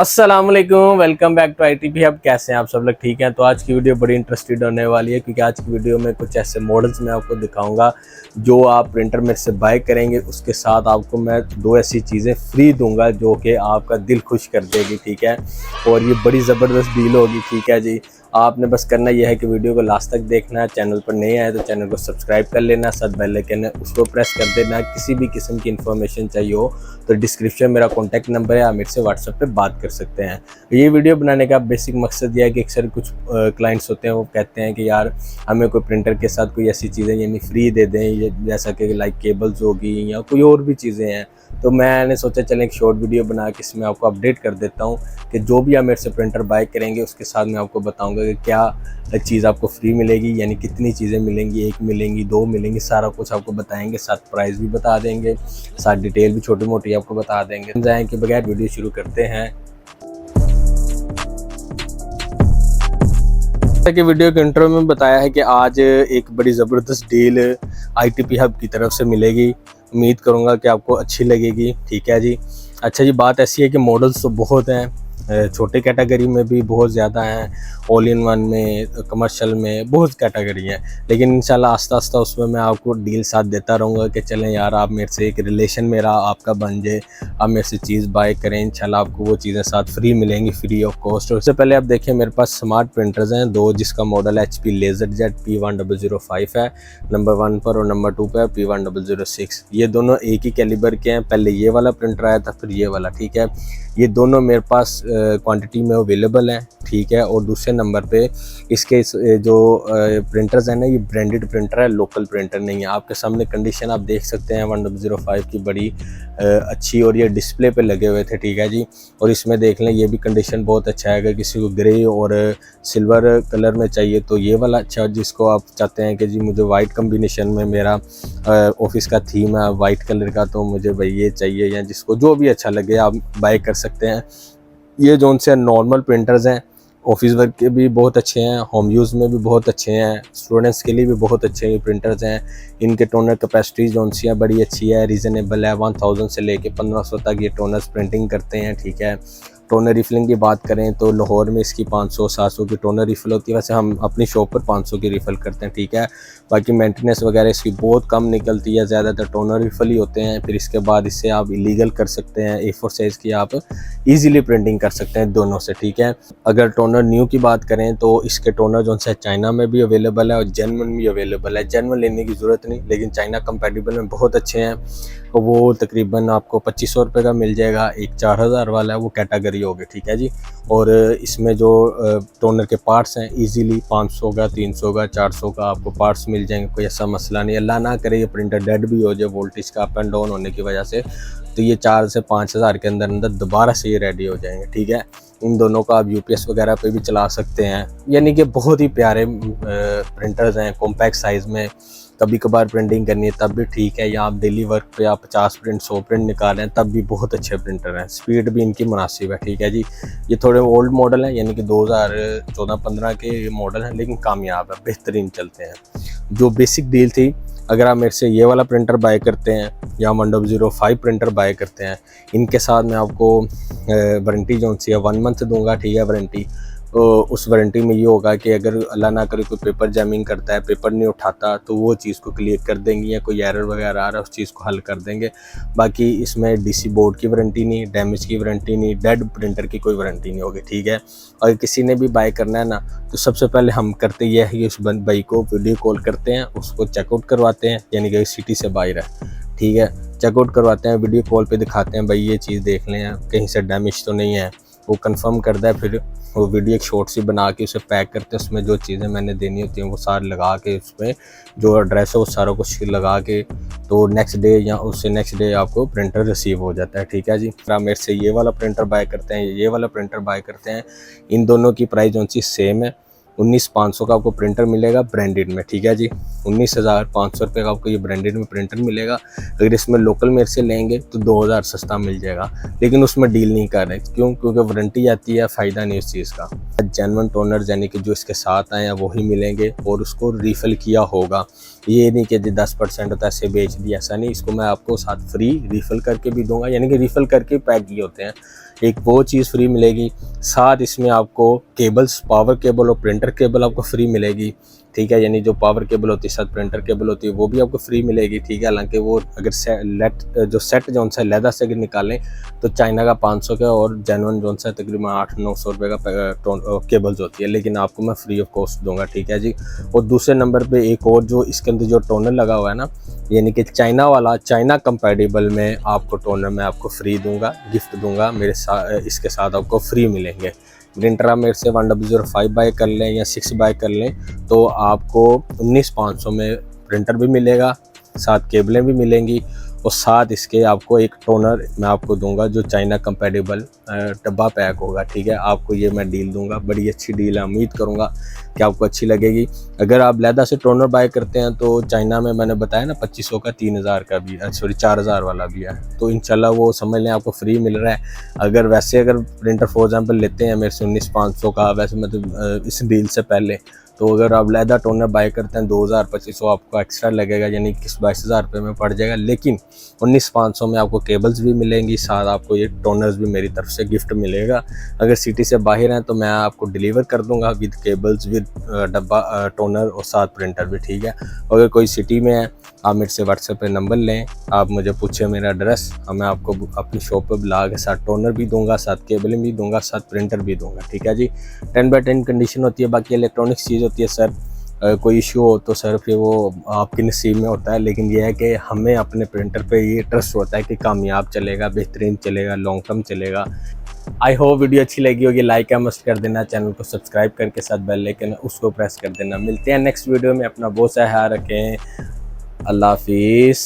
अस्सलाम वालेकुम, welcome back to ITP hub. कैसे हैं आप सब लोग? ठीक हैं। तो आज की वीडियो बड़ी इंटरेस्टेड होने वाली है क्योंकि आज की वीडियो में कुछ ऐसे मॉडल्स मैं आपको दिखाऊंगा जो आप प्रिंटर मेरे से बाय करेंगे, उसके साथ आपको मैं दो ऐसी चीज़ें फ्री दूंगा जो कि आपका दिल खुश कर देगी। ठीक है, और ये बड़ी ज़बरदस्त डील होगी। ठीक है जी, आपने बस करना यह है कि वीडियो को लास्ट तक देखना है। चैनल पर नए आए तो चैनल को सब्सक्राइब कर लेना, साथ बेल आइकन है उसको प्रेस कर देना। किसी भी किस्म की इन्फॉर्मेशन चाहिए हो तो डिस्क्रिप्शन मेरा कॉन्टैक्ट नंबर है, आप मेरे से व्हाट्सएप पे बात कर सकते हैं। ये वीडियो बनाने का बेसिक मकसद यह है कि अक्सर कुछ क्लाइंट्स होते हैं वो कहते हैं कि यार हमें कोई प्रिंटर के साथ कोई ऐसी चीज़ें यानी फ्री दे दें, जैसा कि लाइक केबल्स होगी या कोई और भी चीज़ें हैं। तो मैंने सोचा चलें एक शॉर्ट वीडियो बना के इसमें आपको अपडेट कर देता हूँ कि जो भी आप मेरे से प्रिंटर बाय करेंगे उसके साथ मैं आपको बताऊंगा कि क्या चीज़ आपको फ्री मिलेगी, यानी कितनी चीज़ें मिलेंगी, एक मिलेंगी, दो मिलेंगी, सारा कुछ आपको बताएंगे। साथ प्राइस भी बता देंगे, साथ डिटेल भी छोटी मोटी आपको बता देंगे। जाएँ कि बगैर वीडियो शुरू करते हैं। जैसा कि वीडियो के इंट्रो में बताया है कि आज एक बड़ी ज़बरदस्त डील ITP हब की तरफ से मिलेगी। उम्मीद करूंगा कि आपको अच्छी लगेगी। ठीक है जी। अच्छा जी, बात ऐसी है कि मॉडल्स तो बहुत हैं, छोटे कैटेगरी में भी बहुत ज़्यादा हैं, ऑल इन वन में, कमर्शियल में बहुत कैटेगरी हैं। लेकिन इंशाल्लाह आस्ता आस्ता उसमें मैं आपको डील साथ देता रहूँगा कि चलें यार आप मेरे से एक रिलेशन मेरा आपका बन जाए, आप मेरे से चीज़ बाय करें, इंशाल्लाह आपको वो चीज़ें साथ फ्री मिलेंगी, फ्री ऑफ कॉस्ट। उससे पहले आप देखिए मेरे पास स्मार्ट प्रिंटर्स हैं दो, जिसका मॉडल HP LaserJet P1005 है नंबर 1 पर, और नंबर 2 पर P1006। ये दोनों एक ही कैलिबर के हैं। पहले ये वाला प्रिंटर आया था, फिर ये वाला। ठीक है, ये दोनों मेरे पास क्वांटिटी में अवेलेबल हैं। ठीक है, और दूसरे नंबर पे इसके जो प्रिंटर्स हैं ना, ये ब्रांडेड प्रिंटर है, लोकल प्रिंटर नहीं है। आपके सामने कंडीशन आप देख सकते हैं 1005 की बड़ी अच्छी, और ये डिस्प्ले पे लगे हुए थे। ठीक है जी, और इसमें देख लें ये भी कंडीशन बहुत अच्छा है। अगर किसी को ग्रे और सिल्वर कलर में चाहिए तो ये वाला अच्छा, जिसको आप चाहते हैं कि जी मुझे वाइट कम्बिनेशन में मेरा ऑफिस का थीम है वाइट कलर का, तो मुझे भाई ये चाहिए, या जिसको जो भी अच्छा लगे आप बाय कर सकते हैं। ये जो उनसे नॉर्मल प्रिंटर्स हैं, ऑफिस वर्क के भी बहुत अच्छे हैं, होम यूज़ में भी बहुत अच्छे हैं, स्टूडेंट्स के लिए भी बहुत अच्छे ये प्रिंटर्स हैं। इनके टोनर कैपेसिटी जो सी है बड़ी अच्छी है, रीज़नेबल है। 1000 से लेके 1500 तक ये टोनर्स प्रिंटिंग करते हैं। ठीक है, टोनर रिफिलिंग की बात करें तो लाहौर में इसकी 500-700 की टोनर रिफ़िल होती है। वैसे हम अपनी शॉप पर 500 की रिफ़िल करते हैं। ठीक है, बाकी मेंटेनेंस वगैरह इसकी बहुत कम निकलती है, ज़्यादातर टोनर रिफ़िल ही होते हैं। फिर इसके बाद इससे आप इलीगल कर सकते हैं, A4 साइज़ की आप ईजिली प्रिंटिंग कर सकते हैं दोनों से। ठीक है, अगर टोनर न्यू की बात करें तो इसके टोनर जो है चाइना में भी अवेलेबल है और जेन्युइन भी अवेलेबल है। जेन्युइन लेने की ज़रूरत नहीं, लेकिन चाइना कंपैटिबल में बहुत अच्छे हैं। तो वो तकरीबन आपको 2500 रुपये का मिल जाएगा। एक 4000 वाला है, वो कैटेगरी होगी। ठीक है जी, और इसमें जो टोनर के पार्ट्स हैं इजीली 500 का, 300 का, 400 का आपको पार्ट्स मिल जाएंगे। कोई ऐसा मसला नहीं, अल्लाह ना करे ये प्रिंटर डेड भी हो जाए वोल्टेज का अप एंड डाउन होने की वजह से, तो ये 4 से 5000 के अंदर अंदर दोबारा से ये रेडी हो जाएंगे। ठीक है, इन दोनों का आप UPS वगैरह पे भी चला सकते हैं। यानी कि बहुत ही प्यारे प्रिंटर्स हैं, कॉम्पैक्ट साइज़ में। कभी कभार प्रिंटिंग करनी है तब भी ठीक है, या आप डेली वर्क पे आप 50 प्रिंट 100 प्रिंट निकाल रहे हैं तब भी बहुत अच्छे प्रिंटर हैं। स्पीड भी इनकी मुनासिब है। ठीक है जी, ये थोड़े ओल्ड मॉडल हैं, यानी कि 2014-15 के मॉडल हैं, लेकिन कामयाब है, बेहतरीन चलते हैं। जो बेसिक डील थी, अगर आप मेरे से ये वाला प्रिंटर बाय करते हैं या 1005 प्रिंटर बाय करते हैं, इनके साथ मैं आपको वारंटी जो सी है 1 मंथ दूंगा। ठीक है, वारंटी। उस वारंटी में ये होगा कि अगर अल्लाह ना करे कोई पेपर जैमिंग करता है, पेपर नहीं उठाता, तो वो चीज़ को क्लियर कर देंगे, या कोई एरर वगैरह आ रहा है उस चीज़ को हल कर देंगे। बाकी इसमें DC बोर्ड की वारंटी नहीं, डैमेज की वारंटी नहीं, डेड प्रिंटर की कोई वारंटी नहीं होगी। ठीक है, और किसी ने भी बाय करना है ना, तो सबसे पहले हम करते यह है कि उस भाई को वीडियो कॉल करते हैं, उसको चेकआउट करवाते हैं, यानी कि सिटी से बाहर है। ठीक है, चेकआउट करवाते हैं, वीडियो कॉल पे दिखाते हैं भाई ये चीज़ देख लें कहीं से डैमेज तो नहीं है, वो कंफर्म करता है। फिर वो वीडियो एक शॉर्ट सी बना के उसे पैक करते हैं, उसमें जो चीज़ें मैंने देनी होती हैं वो सारी लगा के, उसमें जो एड्रेस है वो सारा कुछ लगा के, तो नेक्स्ट डे या उससे नेक्स्ट डे आपको प्रिंटर रिसीव हो जाता है। ठीक है जी, आप मेरे से ये वाला प्रिंटर बाय करते हैं, ये वाला प्रिंटर बाय करते हैं, इन दोनों की प्राइस जो चीज़ सेम है। 19,500 का आपको प्रिंटर मिलेगा ब्रांडेड में। ठीक है जी, 19,500 रुपये का आपको ये ब्रांडेड में प्रिंटर मिलेगा। अगर इसमें लोकल मेरे से लेंगे तो 2000 सस्ता मिल जाएगा, लेकिन उसमें डील नहीं कर रहे। क्यों? क्योंकि वारंटी आती है, फ़ायदा नहीं उस चीज़ का। जेन्युइन टोनर यानी कि जो इसके साथ आए हैं वही मिलेंगे, और उसको रिफ़िल किया होगा। ये नहीं कि 10% होता है ऐसे बेच दिया, ऐसा नहीं। इसको मैं आपको साथ फ्री रिफ़िल करके भी दूंगा, यानी कि रिफ़िल करके पैक किए होते हैं। एक वो चीज़ फ्री मिलेगी। साथ इसमें आपको केबल्स, पावर केबल और प्रिंटर केबल आपको फ्री मिलेगी, ठीक है। यानी जो पावर केबल होती है साथ प्रिंटर केबल होती है वो भी आपको फ्री मिलेगी, ठीक है। हालांकि वो अगर सेट जो सा लैदा से अगर निकालें तो चाइना का 500 का और जेनवन जो सा तकरीबन 800-900 रुपये का केबल्स होती है, लेकिन आपको मैं फ्री ऑफ कॉस्ट दूंगा, ठीक है जी। और दूसरे नंबर पे एक और जो इसके अंदर जो टोनर लगा हुआ है ना, यानी कि चाइना वाला, चाइना कंपैटिबल में आपको टोनर मैं आपको फ्री दूंगा, गिफ्ट दूंगा मेरे साथ, इसके साथ आपको फ्री मिलेंगे। प्रिंटर आप मेरे से 1005 बाय कर लें या 6 बाय कर लें तो आपको 19,500 में प्रिंटर भी मिलेगा, साथ केबलें भी मिलेंगी और साथ इसके आपको एक टोनर मैं आपको दूंगा जो चाइना कंपैटिबल डब्बा पैक होगा, ठीक है। आपको ये मैं डील दूंगा, बड़ी अच्छी डील है, उम्मीद करूंगा कि आपको अच्छी लगेगी। अगर आप लैदा से टोनर बाय करते हैं तो चाइना में मैंने बताया ना 2500 का 3000 का भी, सॉरी 4000 वाला भी है, तो इंशाल्लाह वो समझ लें आपको फ्री मिल रहा है। अगर वैसे अगर प्रिंटर फॉर एग्जाम्पल लेते हैं मेरे से 19,500 का, वैसे मतलब इस डील से पहले, तो अगर आप लैदा टोनर बाय करते हैं 2000-2500 आपको एक्स्ट्रा लगेगा, यानी 21-22 रुपये में पड़ जाएगा। लेकिन 19,500 में आपको केबल्स भी मिलेंगी, साथ आपको ये टोनर्स भी मेरी तरफ से गिफ्ट मिलेगा। अगर सिटी से बाहर हैं तो मैं आपको डिलीवर कर दूंगा विद केबल्स, विद डब्बा, टोनर और साथ प्रिंटर भी, ठीक है। अगर कोई सिटी में है आप मेरे से व्हाट्सएप पे नंबर लें, आप मुझे पूछें मेरा एड्रेस, मैं आपको अपनी शॉप पे बुला के साथ टोनर भी दूंगा, साथ केबल भी दूंगा, साथ प्रिंटर भी दूंगा, ठीक है जी। 10/10 कंडीशन होती है। बाकी इलेक्ट्रॉनिक्स चीज़ होती है सर, कोई इशू हो तो सर फिर वो आपके नसीब में होता है, लेकिन ये है कि हमें अपने प्रिंटर पे ये ट्रस्ट होता है कि कामयाब चलेगा, बेहतरीन चलेगा, लॉन्ग टर्म चलेगा। आई होप वीडियो अच्छी लगी होगी, लाइक है मस्ट कर देना, चैनल को सब्सक्राइब करके साथ बेल आइकन उसको प्रेस कर देना। मिलते हैं नेक्स्ट वीडियो में, अपना बहुत सा ख्याल रखें, अल्लाह हाफिज़।